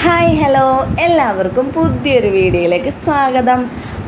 Hi hello എല്ലാവർക്കും പുതിയൊരു വീഡിയോയിലേക്ക് സ്വാഗതം.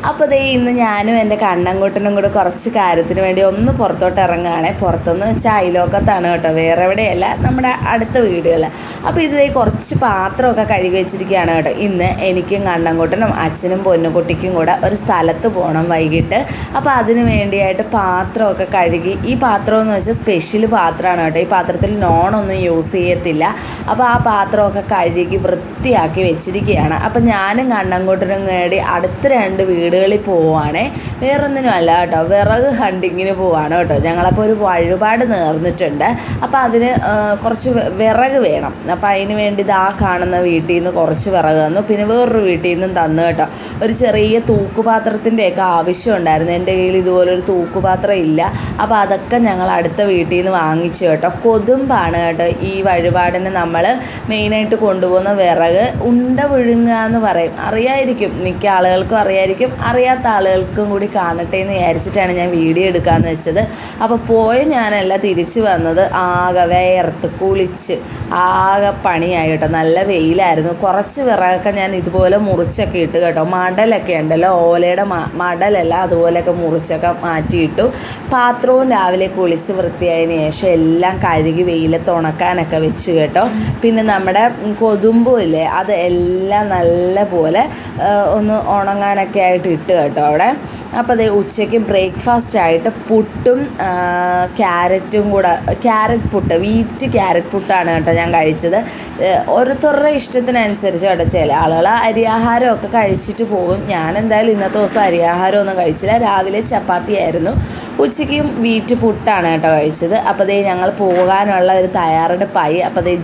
അപ്പോൾ ദേ ഇന്ന് ഞാനും എൻ്റെ കണ്ണൻകുട്ടനും കൂടെ കുറച്ച് കാര്യത്തിന് വേണ്ടി ഒന്ന് പുറത്തോട്ട് ഇറങ്ങുകയാണെ. പുറത്തെന്ന് വെച്ചാൽ അയലോക്കത്താണ് കേട്ടോ, വേറെ എവിടെയല്ല, നമ്മുടെ അടുത്ത വീടുകൾ. അപ്പോൾ ഇത് കുറച്ച് പാത്രമൊക്കെ കഴുകി വെച്ചിരിക്കുകയാണ് കേട്ടോ. ഇന്ന് എനിക്കും കണ്ണൻകുട്ടനും അച്ഛനും പൊന്നുകുട്ടിക്കും കൂടെ ഒരു സ്ഥലത്ത് പോകണം വൈകിട്ട്. അപ്പോൾ അതിന് വേണ്ടിയായിട്ട് പാത്രമൊക്കെ കഴുകി, ഈ പാത്രം എന്ന് വെച്ചാൽ സ്പെഷ്യൽ പാത്രമാണ് കേട്ടോ. ഈ പാത്രത്തിൽ നോണൊന്നും യൂസ് ചെയ്യത്തില്ല. അപ്പോൾ ആ പാത്രമൊക്കെ കഴുകി വൃത്തിയാക്കി വെച്ചിരിക്കുകയാണ്. അപ്പം ഞാനും കണ്ണൻകുട്ടനും വേണ്ടി അടുത്ത 2 വീടുകളിൽ പോവുകയാണേ. വേറൊന്നിനും അല്ല കേട്ടോ, വിറക് ഹണ്ടിങ്ങിന് പോവാണ് കേട്ടോ. ഞങ്ങളപ്പോൾ ഒരു വഴിപാട് നേർന്നിട്ടുണ്ട്. അപ്പോൾ അതിന് കുറച്ച് വിറക് വേണം. അപ്പോൾ അതിന് വേണ്ടി ഇതാ കാണുന്ന വീട്ടിൽ നിന്ന് കുറച്ച് വിറക് തന്നു, പിന്നെ വേറൊരു വീട്ടിൽ നിന്നും തന്നു കേട്ടോ. ഒരു ചെറിയ തൂക്കുപാത്രത്തിൻ്റെയൊക്കെ ആവശ്യം ഉണ്ടായിരുന്നു. എൻ്റെ കയ്യിൽ ഇതുപോലൊരു തൂക്കുപാത്രം ഇല്ല. അപ്പോൾ അതൊക്കെ ഞങ്ങൾ അടുത്ത വീട്ടിൽ നിന്ന് വാങ്ങിച്ചു കേട്ടോ. കൊതുമ്പാണ് കേട്ടോ ഈ വഴിപാടിന് നമ്മൾ മെയിനായിട്ട് കൊണ്ടുപോകുന്ന വിറക്. ഉണ്ട പുഴുങ്ങുക എന്ന് പറയും, അറിയായിരിക്കും, മിക്ക ആളുകൾക്കും അറിയായിരിക്കും, അറിയാത്ത ആളുകൾക്കും കൂടി കാണട്ടെ എന്ന് വിചാരിച്ചിട്ടാണ് ഞാൻ വീഡിയോ എടുക്കാമെന്ന് വെച്ചത്. അപ്പോൾ ഞാനല്ല തിരിച്ച് വന്നത് ആകെ വേർത്ത് കുളിച്ച് ആകെ പണിയായി കേട്ടോ. നല്ല വെയിലായിരുന്നു. കുറച്ച് വിറകൊക്കെ ഞാൻ ഇതുപോലെ മുറിച്ചൊക്കെ ഇട്ട് കേട്ടോ. മടലൊക്കെ ഉണ്ടല്ലോ, ഓലയുടെ മടലല്ല, അതുപോലെയൊക്കെ മുറിച്ചൊക്കെ മാറ്റിയിട്ടു. പാത്രവും രാവിലെ കുളിച്ച് വൃത്തിയായതിനു ശേഷം എല്ലാം കഴുകി വെയിലത്ത് ഉണക്കാനൊക്കെ വെച്ച് കേട്ടോ. പിന്നെ നമ്മുടെ കൊതുമ്പും ഇല്ലേ, അത് എല്ലാം നല്ല പോലെ ഒന്ന് ഉണങ്ങാനൊക്കെ ആയിട്ട് ഇട്ട് കേട്ടോ അവിടെ. അപ്പോൾ അത് ഉച്ചയ്ക്ക് ബ്രേക്ക്ഫാസ്റ്റ് ആയിട്ട് പുട്ടും ക്യാരറ്റും കൂടെ, ക്യാരറ്റ് പുട്ട്, വീറ്റ് ക്യാരറ്റ് പുട്ടാണ് കേട്ടോ ഞാൻ കഴിച്ചത്. ഓരോരുത്തരുടെ ഇഷ്ടത്തിനനുസരിച്ച് കേട്ടോ. ചില ആളുകൾ അരിയാഹാരമൊക്കെ കഴിച്ചിട്ട് പോകും. ഞാൻ എന്തായാലും ഇന്നത്തെ ദിവസം അരിയാഹാരമൊന്നും കഴിച്ചില്ല. രാവിലെ ചപ്പാത്തി ആയിരുന്നു, ഉച്ചയ്ക്കും വീറ്റ് പുട്ടാണ് കേട്ടോ കഴിച്ചത്. അപ്പോൾ ദേ ഞങ്ങൾ പോകാനുള്ള ഒരു തയ്യാറെടുപ്പായി. അപ്പോൾ ദേ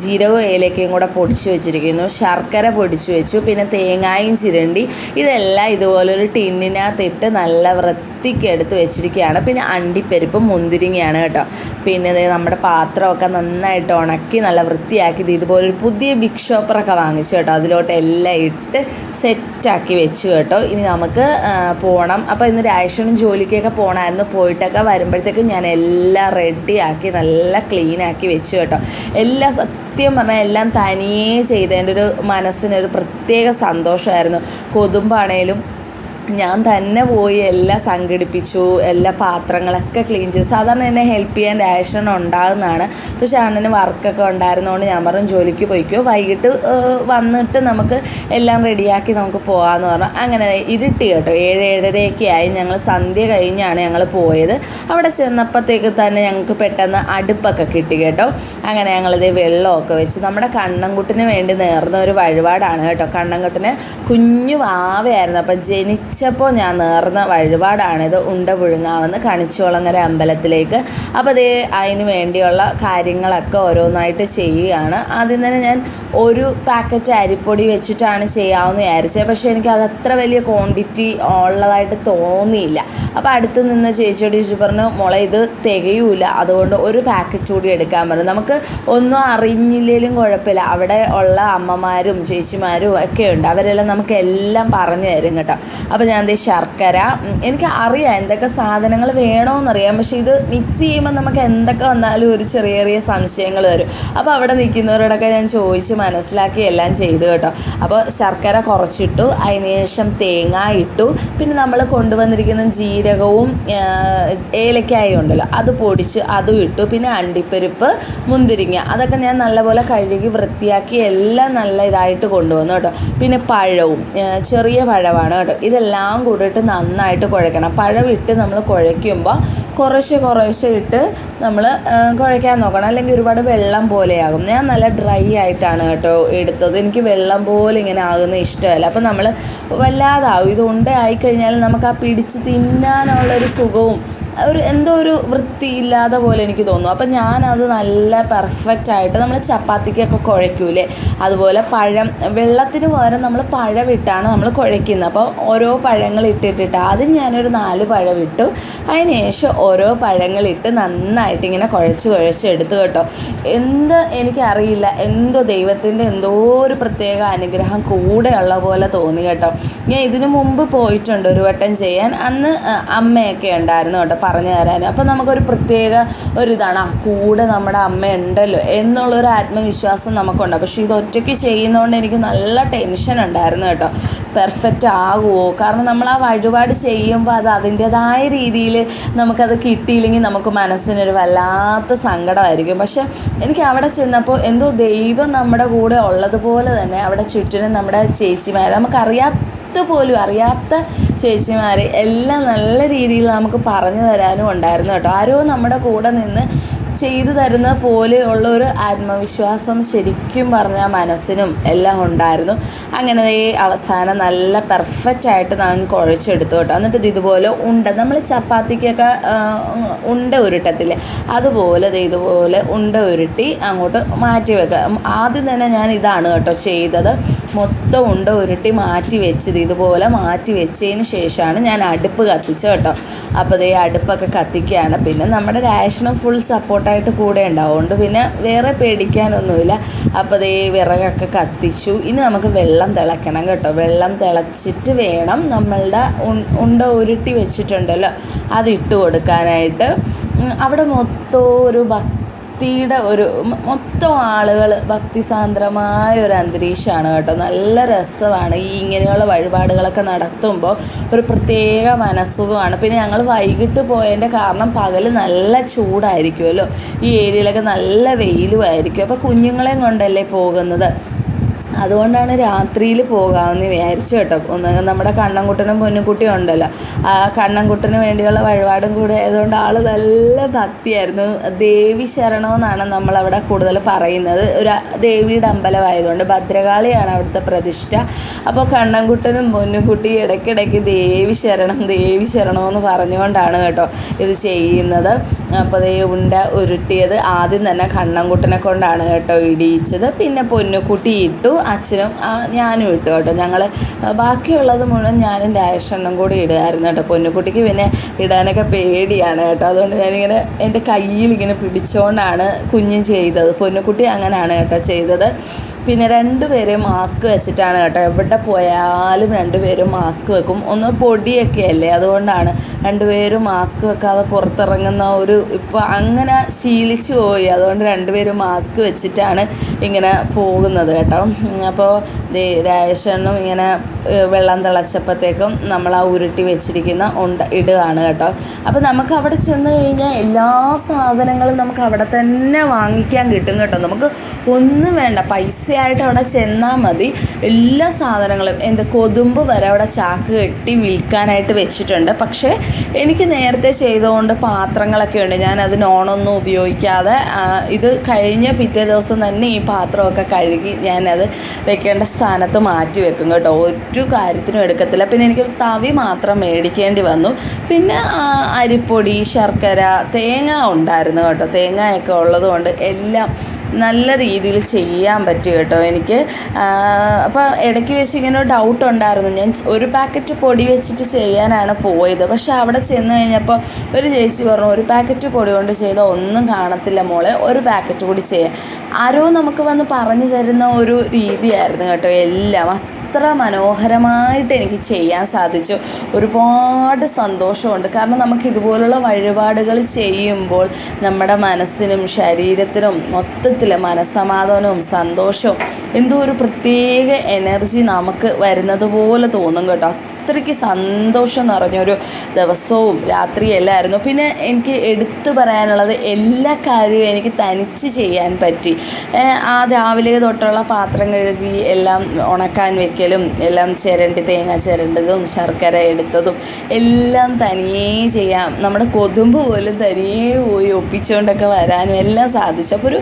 ജീരകവും ഏലക്കയും കൂടെ പൊടിച്ച് വെച്ചിരിക്കുന്നു, ശർക്കര പൊടിച്ച് വെച്ചു, പിന്നെ തേങ്ങായും ചിരണ്ടി ഇതെല്ലാം ഇതുപോലൊരു ടിന്നിനകത്തിട്ട് നല്ല വൃത്തിക്ക് എടുത്ത് വെച്ചിരിക്കുകയാണ്. പിന്നെ അണ്ടിപ്പരിപ്പും മുന്തിരിങ്ങയാണ് കേട്ടോ. പിന്നെ നമ്മുടെ പാത്രമൊക്കെ നന്നായിട്ട് ഉണക്കി നല്ല വൃത്തിയാക്കി ഇതുപോലൊരു പുതിയ ബിഗ് ഷോപ്പറൊക്കെ വാങ്ങിച്ചു കേട്ടോ. അതിലോട്ട് എല്ലാം ഇട്ട് സെറ്റാക്കി വെച്ചു കേട്ടോ. ഇനി നമുക്ക് പോകണം. അപ്പോൾ ഇന്ന് രാജേഷനും ജോലിക്കൊക്കെ പോകണമായിരുന്നു. പോയിട്ടൊക്കെ വരുമ്പോഴത്തേക്കും ഞാൻ എല്ലാം റെഡിയാക്കി നല്ല ക്ലീനാക്കി വെച്ചു കേട്ടോ. എല്ലാം സത്യം പറഞ്ഞാൽ എല്ലാം തനിയെ ചെയ്തതിൻ്റെ ഒരു മനസ്സിനൊരു പ്രത്യേക സന്തോഷമായിരുന്നു. കൊതുമ്പാണേലും ഞാൻ തന്നെ പോയി എല്ലാം സംഘടിപ്പിച്ചു, എല്ലാ പാത്രങ്ങളൊക്കെ ക്ലീൻ ചെയ്തു. സാധാരണ എന്നെ ഹെൽപ്പ് ചെയ്യാൻ രാജേഷൻ ഉണ്ടാകുന്നതാണ്. പക്ഷേ അണ്ണന് വർക്കൊക്കെ ഉണ്ടായിരുന്നതുകൊണ്ട് ഞാൻ പറഞ്ഞു ജോലിക്ക് പോയിക്കോ, വൈകിട്ട് വന്നിട്ട് നമുക്ക് എല്ലാം റെഡിയാക്കി നമുക്ക് പോകാമെന്ന് പറഞ്ഞു. അങ്ങനെ ഇരുട്ടി കേട്ടോ. 7-7:30 ആയി. ഞങ്ങൾ സന്ധ്യ കഴിഞ്ഞാണ് ഞങ്ങൾ പോയത്. അവിടെ ചെന്നപ്പോഴത്തേക്ക് തന്നെ ഞങ്ങൾക്ക് പെട്ടെന്ന് അടുപ്പൊക്കെ കിട്ടി കേട്ടോ. അങ്ങനെ ഞങ്ങളിത് വെള്ളമൊക്കെ വെച്ച് നമ്മുടെ കണ്ണൻകുട്ടിന് വേണ്ടി നേർന്ന ഒരു വഴിപാടാണ് കേട്ടോ. കണ്ണൻകുട്ടിന് കുഞ്ഞു വാവയായിരുന്നു. അപ്പം പ്പോൾ ഞാൻ നേർന്ന വഴിപാടാണിത്. ഉണ്ട പുഴുങ്ങാമെന്ന് കണിച്ചുകുളങ്ങര അമ്പലത്തിലേക്ക്. അപ്പോൾ അതേ അതിന് വേണ്ടിയുള്ള കാര്യങ്ങളൊക്കെ ഓരോന്നായിട്ട് ചെയ്യുകയാണ്. ആദ്യം തന്നെ ഞാൻ ഒരു പാക്കറ്റ് അരിപ്പൊടി വെച്ചിട്ടാണ് ചെയ്യാമെന്ന് വിചാരിച്ചത്. പക്ഷേ എനിക്ക് അതത്ര വലിയ ക്വാണ്ടിറ്റി ഉള്ളതായിട്ട് തോന്നിയില്ല. അപ്പോൾ അടുത്ത് നിന്ന് ചേച്ചിയോട് ചോദിച്ചു പറഞ്ഞു, മോളെ ഇത് തികയൂല, അതുകൊണ്ട് ഒരു പാക്കറ്റ് കൂടി എടുക്കാൻ പറഞ്ഞു. നമുക്ക് ഒന്നും അറിഞ്ഞില്ലെങ്കിലും കുഴപ്പമില്ല, അവിടെ ഉള്ള അമ്മമാരും ചേച്ചിമാരും ഒക്കെ ഉണ്ട്, അവരെല്ലാം നമുക്ക് എല്ലാം പറഞ്ഞു തരും കേട്ടോ. അപ്പോൾ ഞാൻ ശർക്കര, എനിക്ക് അറിയാം എന്തൊക്കെ സാധനങ്ങൾ വേണമെന്നറിയാം, പക്ഷേ ഇത് മിക്സ് ചെയ്യുമ്പോൾ നമുക്ക് എന്തൊക്കെ വന്നാലും ഒരു ചെറിയ ചെറിയ സംശയങ്ങൾ വരും. അപ്പോൾ അവിടെ നിൽക്കുന്നവരോടൊക്കെ ഞാൻ ചോദിച്ച് മനസ്സിലാക്കി എല്ലാം ചെയ്തു കേട്ടോ. അപ്പോൾ ശർക്കര കുറച്ചിട്ടു, അതിന് ശേഷം തേങ്ങ ഇട്ടു, പിന്നെ നമ്മൾ കൊണ്ടുവന്നിരിക്കുന്ന ജീരകവും ഏലക്കായും ഉണ്ടല്ലോ അത് പൊടിച്ച് അതും ഇട്ടു, പിന്നെ അണ്ടിപ്പരിപ്പ്, മുന്തിരിങ്ങ അതൊക്കെ ഞാൻ നല്ലപോലെ കഴുകി വൃത്തിയാക്കി എല്ലാം നല്ല ഇതായിട്ട് കൊണ്ടുവന്നു കേട്ടോ. പിന്നെ പഴവും, ചെറിയ പഴമാണ് കേട്ടോ. ഇതെല്ലാം കൂടിയിട്ട് നന്നായിട്ട് കുഴക്കണം. പഴമിട്ട് നമ്മൾ കുഴയ്ക്കുമ്പോൾ കുറേശ്ശെ ഇട്ട് നമ്മൾ കുഴയ്ക്കാൻ നോക്കണം, അല്ലെങ്കിൽ ഒരുപാട് വെള്ളം പോലെയാകും. ഞാൻ നല്ല ഡ്രൈ ആയിട്ടാണ് കേട്ടോ എടുത്തത്. എനിക്ക് വെള്ളം പോലെ ഇങ്ങനെ ആകുന്ന ഇഷ്ടമല്ല. അപ്പോൾ നമ്മൾ വല്ലാതാവും. ഇത് ഉണ്ട ആയിക്കഴിഞ്ഞാൽ നമുക്ക് ആ പിടിച്ച് തിന്നാനുള്ളൊരു സുഖവും എന്തോ ഒരു വൃത്തിയില്ലാതെ പോലെ എനിക്ക് തോന്നും. അപ്പം ഞാനത് നല്ല പെർഫെക്റ്റായിട്ട് നമ്മൾ ചപ്പാത്തിക്കൊക്കെ കുഴയ്ക്കൂലേ, അതുപോലെ വെള്ളത്തിന് പകരം നമ്മൾ പഴമിട്ടാണ് നമ്മൾ കുഴയ്ക്കുന്നത്. അപ്പോൾ ഓരോ പഴങ്ങൾ ഇട്ടിട്ട് ആദ്യം ഞാനൊരു 4 പഴമിട്ടു, അതിന് ശേഷം ഓരോ പഴങ്ങളിട്ട് നന്നായിട്ട് ഇങ്ങനെ കുഴച്ചെടുത്തു കേട്ടോ. എനിക്കറിയില്ല, എന്തോ ദൈവത്തിൻ്റെ എന്തോ ഒരു പ്രത്യേക അനുഗ്രഹം കൂടെയുള്ള പോലെ തോന്നി കേട്ടോ. ഞാൻ ഇതിനു മുമ്പ് പോയിട്ടുണ്ട് ഒരു വട്ടം ചെയ്യാൻ. അന്ന് അമ്മയൊക്കെ ഉണ്ടായിരുന്നു കേട്ടോ. പറഞ്ഞു തരാനും. അപ്പോൾ നമുക്കൊരു പ്രത്യേക ഒരിതാണ്, കൂടെ നമ്മുടെ അമ്മ ഉണ്ടല്ലോ എന്നുള്ളൊരു ആത്മവിശ്വാസം നമുക്കുണ്ട്. പക്ഷേ ഇത് ഒറ്റയ്ക്ക് ചെയ്യുന്നതുകൊണ്ട് എനിക്ക് നല്ല ടെൻഷൻ ഉണ്ടായിരുന്നു കേട്ടോ, പെർഫെക്റ്റ് ആകുമോ. കാരണം നമ്മൾ ആ വഴിപാട് ചെയ്യുമ്പോൾ അത് അതിൻ്റേതായ രീതിയിൽ നമുക്കത് കിട്ടിയില്ലെങ്കിൽ നമുക്ക് മനസ്സിനൊരു വല്ലാത്ത സങ്കടമായിരിക്കും. പക്ഷെ എനിക്ക് അവിടെ ചെന്നപ്പോൾ എന്തോ ദൈവം നമ്മുടെ കൂടെ ഉള്ളതുപോലെ തന്നെ അവിടെ ചുറ്റിനും നമ്മുടെ ചേച്ചിമാർ, അറിയാത്ത ചേച്ചിമാർ എല്ലാം നല്ല രീതിയിൽ നമുക്ക് പറഞ്ഞു തരാനും ഉണ്ടായിരുന്നു കേട്ടോ. ആരോ നമ്മുടെ കൂടെ നിന്ന് ചെയ്തു തരുന്ന പോലെയുള്ള ഒരു ആത്മവിശ്വാസം ശരിക്കും പറഞ്ഞാൽ മനസ്സിനും എല്ലാം ഉണ്ടായിരുന്നു. അങ്ങനെ അവസാനം നല്ല പെർഫെക്റ്റായിട്ട് ഞാൻ കുഴച്ചെടുത്തു കേട്ടോ. എന്നിട്ട് ഇതുപോലെ നമ്മൾ ചപ്പാത്തിക്കൊക്കെ ഉണ്ട ഉരുട്ടത്തില്ലേ, അതുപോലെ ഇതുപോലെ ഉണ്ട ഉരുട്ടി അങ്ങോട്ട് മാറ്റി വെക്കുക. ആദ്യം തന്നെ ഞാൻ ഇതാണ് കേട്ടോ ചെയ്തത്, മൊത്തം ഉണ്ട ഉരുട്ടി മാറ്റി വെച്ചത്. ഇതുപോലെ മാറ്റി വെച്ചതിന് ശേഷമാണ് ഞാൻ അടുപ്പ് കത്തിച്ചത് കേട്ടോ. അപ്പോൾ അടുപ്പൊക്കെ കത്തിക്കുകയാണ്. പിന്നെ നമ്മുടെ റേഷനും ഫുൾ സപ്പോർട്ടായിട്ട് കൂടെ ഉണ്ടാവുകൊണ്ട് പിന്നെ വേറെ പേടിക്കാനൊന്നുമില്ല. അപ്പോൾ വിറകൊക്കെ കത്തിച്ചു. ഇനി നമുക്ക് വെള്ളം തിളയ്ക്കണം കേട്ടോ. വെള്ളം തിളച്ചിട്ട് വേണം നമ്മളുടെ ഉണ്ട ഉരുട്ടി വെച്ചിട്ടുണ്ടല്ലോ അതിട്ട് കൊടുക്കാനായിട്ട്. അവിടെ മൊത്തം ഒരു മൊത്തം ആളുകൾ ഭക്തിസാന്ദ്രമായ ഒരു അന്തരീക്ഷമാണ് കേട്ടോ. നല്ല രസമാണ് ഈ ഇങ്ങനെയുള്ള വഴിപാടുകളൊക്കെ നടത്തുമ്പോൾ, ഒരു പ്രത്യേക മനസ്സുഖമാണ്. പിന്നെ ഞങ്ങൾ വൈകിട്ട് പോയതിൻ്റെ കാരണം പകൽ നല്ല ചൂടായിരിക്കുമല്ലോ, ഈ ഏരിയയിലൊക്കെ നല്ല വെയിലുമായിരിക്കും. അപ്പോൾ കുഞ്ഞുങ്ങളെയും കൊണ്ടല്ലേ പോകുന്നത്, അതുകൊണ്ടാണ് രാത്രിയിൽ പോകാമെന്ന് വിചാരിച്ചു കേട്ടോ. നമ്മുടെ കണ്ണൻകുട്ടനും പൊന്നുകുട്ടിയും ഉണ്ടല്ലോ, ആ കണ്ണൻകുട്ടന് വേണ്ടിയുള്ള വഴിപാടും കൂടെ ആയതുകൊണ്ട് ആൾ നല്ല ഭക്തിയായിരുന്നു. ദേവി ശരണമെന്നാണ് നമ്മളവിടെ കൂടുതൽ പറയുന്നത്. ഒരു ദേവിയുടെ അമ്പലമായതുകൊണ്ട് ഭദ്രകാളിയാണ് അവിടുത്തെ പ്രതിഷ്ഠ. അപ്പോൾ കണ്ണൻകുട്ടനും പൊന്നുകുട്ടിയും ഇടയ്ക്കിടയ്ക്ക് ദേവി ശരണമെന്ന് പറഞ്ഞുകൊണ്ടാണ് കേട്ടോ ഇത് ചെയ്യുന്നത്. അപ്പോൾ ഉണ്ട ഉരുട്ടിയത് ആദ്യം തന്നെ കണ്ണൻകുട്ടനെ കൊണ്ടാണ് കേട്ടോ ഇടിയിച്ചത്. പിന്നെ പൊന്നുകുട്ടി ഇട്ടു, അച്ഛനും ഞാനും ഇട്ടു കേട്ടോ. ഞങ്ങൾ ബാക്കിയുള്ളത് മുഴുവൻ ഞാനും രാജേഷണ്ണും കൂടി ഇടുമായിരുന്നു കേട്ടോ. പൊന്നുകുട്ടിക്ക് പിന്നെ ഇടാനൊക്കെ പേടിയാണ് കേട്ടോ, അതുകൊണ്ട് ഞാനിങ്ങനെ എൻ്റെ കയ്യിലിങ്ങനെ പിടിച്ചുകൊണ്ടാണ് കുഞ്ഞും ചെയ്തത്. പൊന്നുകുട്ടി അങ്ങനെയാണ് കേട്ടോ ചെയ്തത്. പിന്നെ രണ്ടുപേരും മാസ്ക് വെച്ചിട്ടാണ് കേട്ടോ, എവിടെ പോയാലും രണ്ടുപേരും മാസ്ക് വെക്കും. ഒന്ന് പൊടിയൊക്കെ അല്ലേ, അതുകൊണ്ടാണ് രണ്ടുപേരും മാസ്ക് വെക്കാതെ പുറത്തിറങ്ങുന്ന ഇപ്പോൾ അങ്ങനെ ശീലിച്ചു പോയി. അതുകൊണ്ട് രണ്ടുപേരും മാസ്ക് വെച്ചിട്ടാണ് ഇങ്ങനെ പോകുന്നത് കേട്ടോ. അപ്പോൾ രാജേഷണ്ണും ഇങ്ങനെ വെള്ളം തിളച്ചപ്പോഴത്തേക്കും നമ്മൾ ആ ഉരുട്ടി വെച്ചിരിക്കുന്ന ഇടുകയാണ് കേട്ടോ. അപ്പോൾ നമുക്ക് അവിടെ ചെന്ന് കഴിഞ്ഞാൽ എല്ലാ സാധനങ്ങളും നമുക്ക് അവിടെ തന്നെ വാങ്ങിക്കാൻ കിട്ടും കേട്ടോ. നമുക്ക് ഒന്നും വേണ്ട, പൈസയായിട്ട് അവിടെ ചെന്നാൽ മതി. എല്ലാ സാധനങ്ങളും കൊതുമ്പ് വരെ അവിടെ ചാക്ക് കെട്ടി വിൽക്കാനായിട്ട് വെച്ചിട്ടുണ്ട്. പക്ഷേ എനിക്ക് നേരത്തെ ചെയ്തുകൊണ്ട് പാത്രങ്ങളൊക്കെ ഉണ്ട്, ഞാനത് നോണൊന്നും ഉപയോഗിക്കാതെ ഇത് കഴിഞ്ഞ പിറ്റേ ദിവസം തന്നെ ഈ പാത്രമൊക്കെ കഴുകി ഞാനത് വെക്കേണ്ട സ്ഥാനത്ത് മാറ്റി വെക്കും കേട്ടോ. ഒരു കാര്യത്തിനും എടുക്കത്തില്ല. പിന്നെ എനിക്ക് തവി മാത്രം മേടിക്കേണ്ടി വന്നു. പിന്നെ അരിപ്പൊടി, ശർക്കര, തേങ്ങ ഉണ്ടായിരുന്നു കേട്ടോ. തേങ്ങയൊക്കെ ഉള്ളതുകൊണ്ട് എല്ലാം നല്ല രീതിയിൽ ചെയ്യാൻ പറ്റും കേട്ടോ എനിക്ക്. അപ്പോൾ ഇടയ്ക്ക് വെച്ച് ഇങ്ങനെ ഡൗട്ട് ഉണ്ടായിരുന്നു. ഞാൻ ഒരു പാക്കറ്റ് പൊടി വെച്ചിട്ട് ചെയ്യാനാണ് പോയത്. പക്ഷെ അവിടെ ചെന്ന് കഴിഞ്ഞപ്പോൾ ഒരു ചേച്ചി പറഞ്ഞു, ഒരു പാക്കറ്റ് പൊടി കൊണ്ട് ചെയ്താൽ ഒന്നും കാണത്തില്ല മോളെ, ഒരു പാക്കറ്റ് കൂടി ചെയ്യാം. ആരോ നമുക്ക് വന്ന് പറഞ്ഞു തരുന്ന ഒരു രീതിയായിരുന്നു കേട്ടോ എല്ലാം. അത്ര മനോഹരമായിട്ട് എനിക്ക് ചെയ്യാൻ സാധിച്ചു. ഒരുപാട് സന്തോഷമുണ്ട്. കാരണം നമുക്ക് ഇതുപോലുള്ള വഴിപാടുകൾ ചെയ്യുമ്പോൾ നമ്മുടെ മനസ്സിനും ശരീരത്തിനും മൊത്തത്തിൽ മനസ്സമാധാനവും സന്തോഷവും എന്തോ ഒരു പ്രത്യേക എനർജി നമുക്ക് വരുന്നത് പോലെ തോന്നും കേട്ടോ. അത്രയ്ക്ക് സന്തോഷം നിറഞ്ഞൊരു ദിവസവും രാത്രിയല്ലായിരുന്നു. പിന്നെ എനിക്ക് എടുത്തു പറയാനുള്ളത്, എല്ലാ കാര്യവും എനിക്ക് തനിച്ച് ചെയ്യാൻ പറ്റി. ആ രാവിലെ തൊട്ടുള്ള പാത്രം കഴുകി എല്ലാം ഉണക്കാൻ വെക്കലും എല്ലാം തേങ്ങ ചിരണ്ടതും ശർക്കര എടുത്തതും എല്ലാം തനിയേ ചെയ്യാം. നമ്മുടെ കൊതുമ്പ് പോലും തനിയേ പോയി ഒപ്പിച്ചുകൊണ്ടൊക്കെ വരാനും എല്ലാം സാധിച്ചു. അപ്പോൾ ഒരു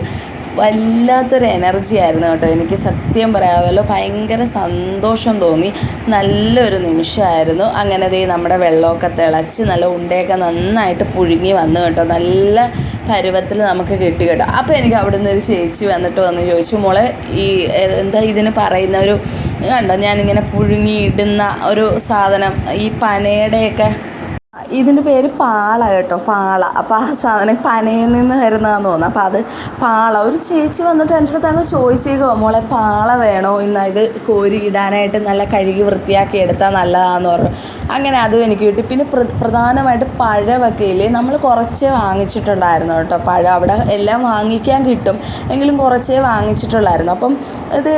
വല്ലാത്തൊരു എനർജി ആയിരുന്നു കേട്ടോ. എനിക്ക് സത്യം പറയാമല്ലോ, ഭയങ്കര സന്തോഷം തോന്നി. നല്ലൊരു നിമിഷമായിരുന്നു. അങ്ങനെ നമ്മുടെ വെള്ളമൊക്കെ തിളച്ച് നല്ല ഉണ്ടയൊക്കെ നന്നായിട്ട് പുഴുങ്ങി വന്നു കേട്ടോ. നല്ല പരുവത്തിൽ നമുക്ക് കിട്ടി കേട്ടോ. അപ്പോൾ എനിക്ക് അവിടെ നിന്ന് ഒരു ചേച്ചി വന്ന് ചോദിച്ചു, മോളെ ഈ എന്താ ഇതിന് പറയുന്ന ഒരു കണ്ടോ, ഞാനിങ്ങനെ പുഴുങ്ങി ഇടുന്ന ഒരു സാധനം, ഈ പനയുടെയൊക്കെ ഇതിൻ്റെ പേര് പാള കേട്ടോ, പാള. അപ്പോൾ ആ സാധനം പനയിൽ നിന്ന് വരുന്നതാണെന്ന് തോന്നുന്നു. അപ്പോൾ അത് പാള. ഒരു ചേച്ചി വന്നിട്ട് എൻ്റെ അടുത്ത് അങ്ങ് ചോദിച്ചേക്കോ, മോളെ പാള വേണോ, ഇന്ന് ഇത് കോരി ഇടാനായിട്ട് നല്ല കഴുകി വൃത്തിയാക്കി എടുത്താൽ നല്ലതാണെന്ന് പറഞ്ഞു. അങ്ങനെ അതും എനിക്ക് കിട്ടി. പിന്നെ പ്രധാനമായിട്ട് പഴമൊക്കെ ഇല്ലേ, നമ്മൾ കുറച്ചേ വാങ്ങിച്ചിട്ടുണ്ടായിരുന്നു കേട്ടോ. പഴം അവിടെ എല്ലാം വാങ്ങിക്കാൻ കിട്ടും, എങ്കിലും കുറച്ചേ വാങ്ങിച്ചിട്ടുള്ളായിരുന്നു. അപ്പം ഇത്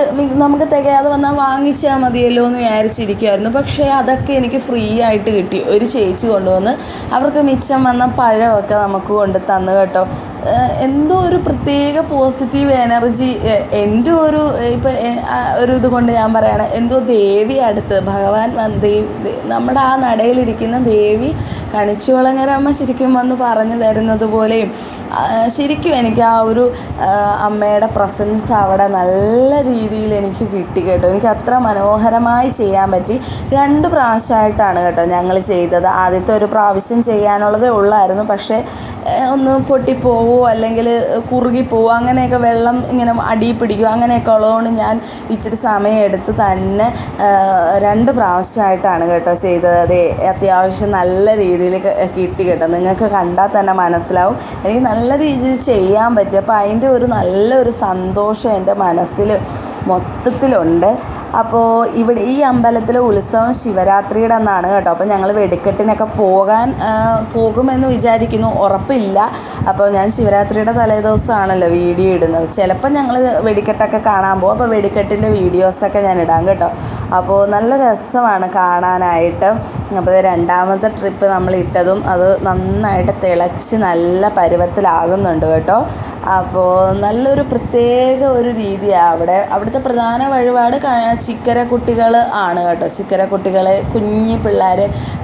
നമുക്ക് തികയാതെ വന്നാൽ വാങ്ങിച്ചാൽ മതിയല്ലോ എന്ന് വിചാരിച്ചിരിക്കുമായിരുന്നു. പക്ഷേ അതൊക്കെ എനിക്ക് ഫ്രീ ആയിട്ട് കിട്ടി. ഒരു ചേച്ചി കൊണ്ടുവന്ന് അവർക്ക് മിച്ചം വന്ന പഴമൊക്കെ നമുക്ക് കൊണ്ട് തന്നു കേട്ടോ. എന്തോ ഒരു പ്രത്യേക പോസിറ്റീവ് എനർജി എൻ്റെ ഇപ്പം ഒരു ഇതുകൊണ്ട് ഞാൻ പറയുകയാണ്, എന്തോ ദേവി അടുത്ത് ഭഗവാൻ നമ്മുടെ ആ നടയിലിരിക്കുന്ന ദേവി കണിച്ചുകുളങ്ങരമ്മ ശരിക്കും വന്ന് പറഞ്ഞു തരുന്നത് പോലെയും ശരിക്കും എനിക്ക് ആ ഒരു അമ്മയുടെ പ്രസൻസ് അവിടെ നല്ല രീതിയിൽ എനിക്ക് കിട്ടി കേട്ടോ. എനിക്ക് അത്ര മനോഹരമായി ചെയ്യാൻ പറ്റി. 2 പ്രാവശ്യമായിട്ടാണ് കേട്ടോ ഞങ്ങൾ ചെയ്തത്. ആദ്യത്തെ ഒരു പ്രാവശ്യം ചെയ്യാനുള്ളതേ ഉള്ളായിരുന്നു, പക്ഷേ ഒന്ന് പൊട്ടിപ്പോവുമോ അല്ലെങ്കിൽ കുറുകിപ്പോവുമോ അങ്ങനെയൊക്കെ, വെള്ളം ഇങ്ങനെ അടിയിൽ പിടിക്കുക അങ്ങനെയൊക്കെ ഉള്ളതുകൊണ്ട് ഞാൻ ഇച്ചിരി സമയം എടുത്ത് തന്നെ 2 പ്രാവശ്യമായിട്ടാണ് കേട്ടോ ചെയ്തത്. അതെ, അത്യാവശ്യം നല്ല രീതിയിൽ കിട്ടി കേട്ടോ. നിങ്ങൾക്ക് കണ്ടാൽ തന്നെ മനസ്സിലാവും എനിക്ക് നല്ല രീതിയിൽ ചെയ്യാൻ പറ്റി. അപ്പോൾ അതിൻ്റെ ഒരു നല്ലൊരു സന്തോഷം എൻ്റെ മനസ്സിൽ മൊത്തത്തിലുണ്ട്. അപ്പോൾ ഇവിടെ ഈ അമ്പലത്തിലെ ഉത്സവം ശിവരാത്രിയുടെ അന്നാണ് കേട്ടോ. അപ്പോൾ ഞങ്ങൾ വെടിക്കെട്ടിനൊക്കെ പോകുമെന്ന് വിചാരിക്കുന്നു, ഉറപ്പില്ല. അപ്പോൾ ഞാൻ ശിവരാത്രിയുടെ തലേദിവസമാണല്ലോ വീഡിയോ ഇടുന്നത്. ചിലപ്പോൾ ഞങ്ങൾ വെടിക്കെട്ടൊക്കെ കാണാൻ പോകും. അപ്പോൾ വെടിക്കെട്ടിൻ്റെ വീഡിയോസൊക്കെ ഞാൻ ഇടാം കേട്ടോ. അപ്പോൾ നല്ല രസമാണ് കാണാനായിട്ട്. അപ്പോൾ 2ാമത്തെ ട്രിപ്പ് നമ്മൾ ഇട്ടതും അത് നന്നായിട്ട് തിളച്ച് നല്ല പരുവത്തിലാകുന്നുണ്ട് കേട്ടോ. അപ്പോൾ നല്ലൊരു പ്രത്യേക ഒരു രീതിയാണ് അവിടുത്തെ പ്രധാന വഴിപാട് ചിക്കര കുട്ടികൾ ആണ് കേട്ടോ. ചിക്കര കുട്ടികളെ കുഞ്ഞു പിള്ളേർ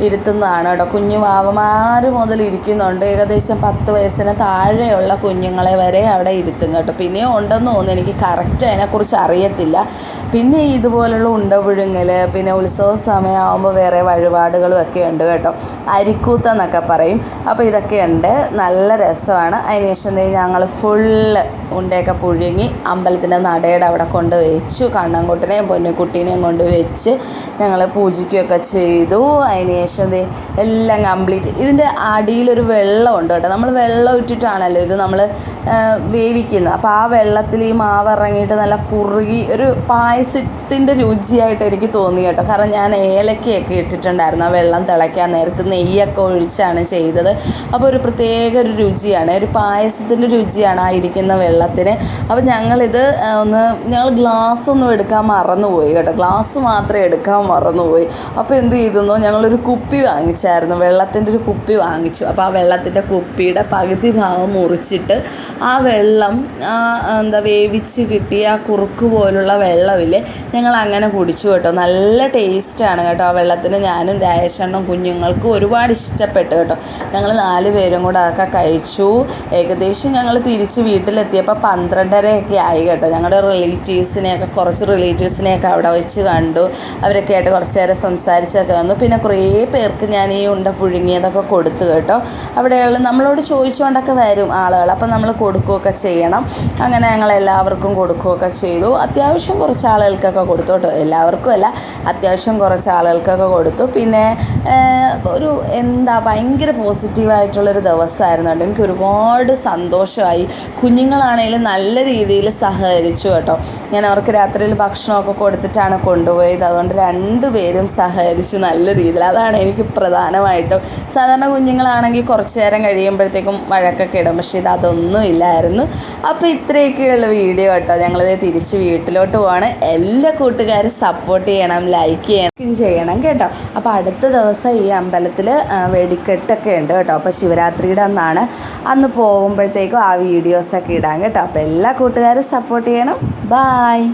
ഇരുത്തുന്നതാണ് കേട്ടോ. കുഞ്ഞു വാവമാർ മുതൽ ഇരിക്കുന്നുണ്ട്. ഏകദേശം 10 വയസ്സിന് താഴെയുള്ള കുഞ്ഞുങ്ങളെ വരെ അവിടെ ഇരുത്തും കേട്ടോ. പിന്നെയും ഉണ്ടെന്ന് തോന്നുന്നു, എനിക്ക് കറക്റ്റ് അതിനെക്കുറിച്ച് അറിയത്തില്ല. പിന്നെ ഇതുപോലുള്ള ഉണ്ടപുഴുങ്ങൽ, പിന്നെ ഉത്സവ സമയമാകുമ്പോൾ വേറെ വഴിപാടുകളും ഒക്കെ ഉണ്ട് കേട്ടോ. അരിക്കൂത്തെന്നൊക്കെ പറയും. അപ്പോൾ ഇതൊക്കെയുണ്ട്, നല്ല രസമാണ്. അതിനുശേഷം ഞങ്ങൾ ഫുള്ള് ഉണ്ടയൊക്കെ പുഴുങ്ങി അമ്പലത്തിൻ്റെ നടയുടെ അവിടെ കൊണ്ട് വെച്ചു. കണ്ണൻകുട്ടനെയും പൊന്നുകുട്ടീനെയും കൊണ്ട് വെച്ച് ഞങ്ങൾ പൂജിക്കുകയൊക്കെ ചെയ്തു. അതിനുശേഷം എല്ലാം കംപ്ലീറ്റ്. ഇതിൻ്റെ അടിയിലൊരു വെള്ളമുണ്ട് കേട്ടോ. നമ്മൾ വെള്ളം ഇട്ടിട്ടാണല്ലോ ഇത് നമ്മൾ വേവിക്കുന്നത്. അപ്പോൾ ആ വെള്ളത്തിൽ ഈ മാവ് ഇറങ്ങിയിട്ട് നല്ല കുറുകി ഒരു പായസത്തിൻ്റെ രുചിയായിട്ട് എനിക്ക് തോന്നി കേട്ടോ. കാരണം ഞാൻ ഏലക്കയൊക്കെ ഇട്ടിട്ടുണ്ടായിരുന്നു ആ വെള്ളം തിളയ്ക്കാൻ നേരത്ത്. നെയ്യൊക്കെ ഒഴിച്ചാണ് ചെയ്തത്. അപ്പോൾ ഒരു പ്രത്യേക ഒരു രുചിയാണ്, ഒരു പായസത്തിൻ്റെ രുചിയാണ് ആ ഇരിക്കുന്ന വെള്ളത്തിന്. അപ്പോൾ ഞങ്ങൾ ഗ്ലാസ് ഒന്നും എടുക്കാൻ മറന്നുപോയി കേട്ടോ. ഗ്ലാസ് മാത്രമേ എടുക്കാൻ മറന്നുപോയി. അപ്പോൾ എന്ത് ചെയ്തെന്നോ, ഞങ്ങളൊരു കുപ്പി വാങ്ങിച്ചായിരുന്നു, വെള്ളത്തിൻ്റെ ഒരു കുപ്പി വാങ്ങിച്ചു. അപ്പോൾ ആ വെള്ളത്തിൻ്റെ കുപ്പിയുടെ പകുതി ഭാഗം മുറിച്ചിട്ട് ആ വെള്ളം വേവിച്ച് കിട്ടിയ ആ കുറുക്ക് പോലുള്ള വെള്ളമില്ലേ, ഞങ്ങൾ അങ്ങനെ കുടിച്ചു കേട്ടോ. നല്ല ടേസ്റ്റാണ് കേട്ടോ ആ വെള്ളത്തിന്. ഞാനും രാജേഷണ്ണും കുഞ്ഞുങ്ങൾക്കും ഒരുപാട് ഇഷ്ടപ്പെട്ടു കേട്ടോ. ഞങ്ങൾ 4 പേരും കൂടെ അതൊക്കെ കഴിച്ചു. ഏകദേശം ഞങ്ങൾ തിരിച്ച് വീട്ടിലെത്തിയപ്പോൾ 12:30 ആയി കേട്ടോ. ഞങ്ങളുടെ കുറച്ച് റിലേറ്റീവ്സിനെയൊക്കെ അവിടെ വെച്ച് കണ്ടു. അവരൊക്കെ ആയിട്ട് കുറച്ച് നേരം സംസാരിച്ചൊക്കെ വന്നു. പിന്നെ കുറേ പേർക്ക് ഞാൻ ഈ ഉണ്ട പുഴുങ്ങിയതൊക്കെ കൊടുത്തു കേട്ടോ. അവിടെയുള്ള നമ്മളോട് ചോദിച്ചുകൊണ്ടൊക്കെ വരും ആളുകൾ, അപ്പം നമ്മൾ കൊടുക്കുകയൊക്കെ ചെയ്യണം. അങ്ങനെ ഞങ്ങൾ എല്ലാവർക്കും കൊടുക്കുകയൊക്കെ ചെയ്തു. അത്യാവശ്യം കുറച്ച് ആളുകൾക്കൊക്കെ കൊടുത്തു കേട്ടോ. എല്ലാവർക്കും അല്ല, അത്യാവശ്യം കുറച്ച് ആളുകൾക്കൊക്കെ കൊടുത്തു. പിന്നെ ഭയങ്കര പോസിറ്റീവായിട്ടുള്ളൊരു ദിവസമായിരുന്നു കേട്ടോ. എനിക്ക് ഒരുപാട് സന്തോഷമായി. കുഞ്ഞുങ്ങളാണെങ്കിലും നല്ല രീതിയിൽ സഹകരിച്ചു കേട്ടോ. ഞാൻ അവർക്ക് രാത്രിയിൽ ഭക്ഷണമൊക്കെ കൊടുത്തിട്ടാണ് കൊണ്ടുപോയത്. അതുകൊണ്ട് 2 പേരും സഹകരിച്ചു നല്ല രീതിയിൽ. അതാണ് എനിക്ക് പ്രധാനമായിട്ടും. സാധാരണ കുഞ്ഞുങ്ങളാണെങ്കിൽ കുറച്ച് നേരം കഴിയുമ്പോഴത്തേക്കും വഴക്കൊക്കെ ഇടും, പക്ഷേ അതൊന്നും ഇല്ലായിരുന്നു. അപ്പോൾ ഇത്രയൊക്കെയുള്ള വീഡിയോ കേട്ടോ. ഞങ്ങളിത് തിരിച്ച് വീട്ടിലോട്ട് പോവാണ്. എല്ലാ കൂട്ടുകാരും സപ്പോർട്ട് ചെയ്യണം, ലൈക്ക് ചെയ്യണം കേട്ടോ. അപ്പോൾ അടുത്ത ദിവസം ഈ അമ്പലത്തിൽ വെടിക്കെട്ടൊക്കെ ഉണ്ട് കേട്ടോ. അപ്പോൾ ശിവരാത്രിയുടെ അന്ന് പോകുമ്പോഴത്തേക്കും ആ വീഡിയോസൊക്കെ ഇടാം കേട്ടോ. അപ്പോൾ എല്ലാ കൂട്ടുകാരും സപ്പോർട്ട് ചെയ്യണം. ബായ്.